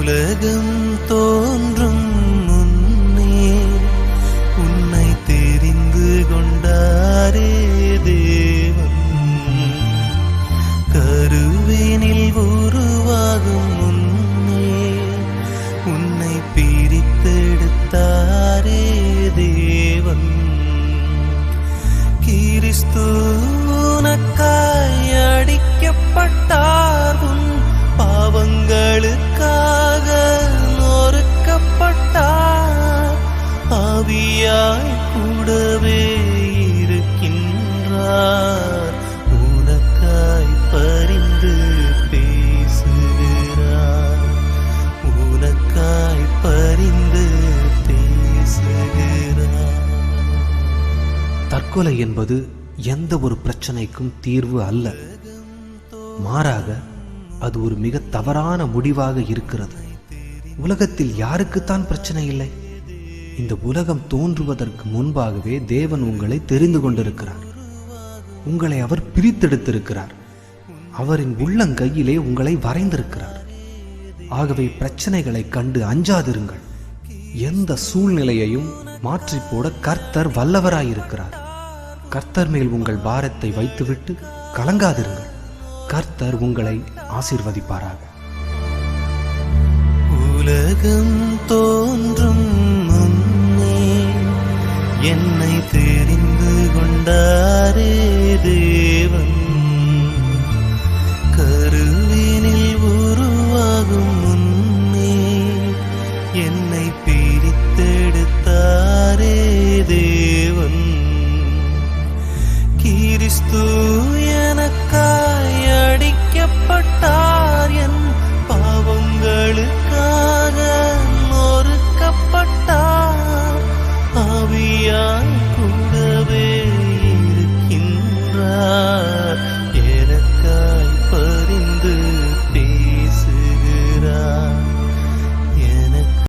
உலகம் தோன்றும் முன்னே உன்னை தெரிந்து கொண்டாரே தேவன். கருவினில் உருவாகும் முன்னே உன்னை பிரித்தெடுத்தாரே தேவன். கிறிஸ்து உனக்காய் அடிக்கப்பட்டார், உன் பாவங்களுக்காக நொறுக்கப்பட்டார். ஆவியாய் கூடவே இருக்கின்றார், உனக்காய் பரிந்து பேசுகிறார், உனக்காய் பரிந்து பேசுகிறார். தற்கொலை என்பது எந்த ஒரு பிரச்சனைக்கும் தீர்வு அல்ல. மாறாக அது ஒரு மிக தவறான முடிவாக இருக்கிறது. உலகத்தில் யாருக்குத்தான் பிரச்சனை இல்லை? இந்த உலகம் தோன்றுவதற்கு முன்பாகவே தேவன் உங்களை தெரிந்து கொண்டிருக்கிறார். உங்களை அவர் பிரித்தெடுத்திருக்கிறார். அவரின் உள்ளங்கையிலே உங்களை வரைந்திருக்கிறார். ஆகவே பிரச்சனைகளை கண்டு அஞ்சாதிருங்கள். எந்த சூழ்நிலையையும் மாற்றி போட கர்த்தர் வல்லவராயிருக்கிறார். கர்த்தர் மேல் உங்கள் பாரத்தை வைத்துவிட்டு கலங்காதிருங்கள். கர்த்தர் உங்களை ஆசீர்வதிப்பாராக. உலகம் தோன்றும் முன்னே என்னை தெரிந்து கொண்டாரே தேவன்.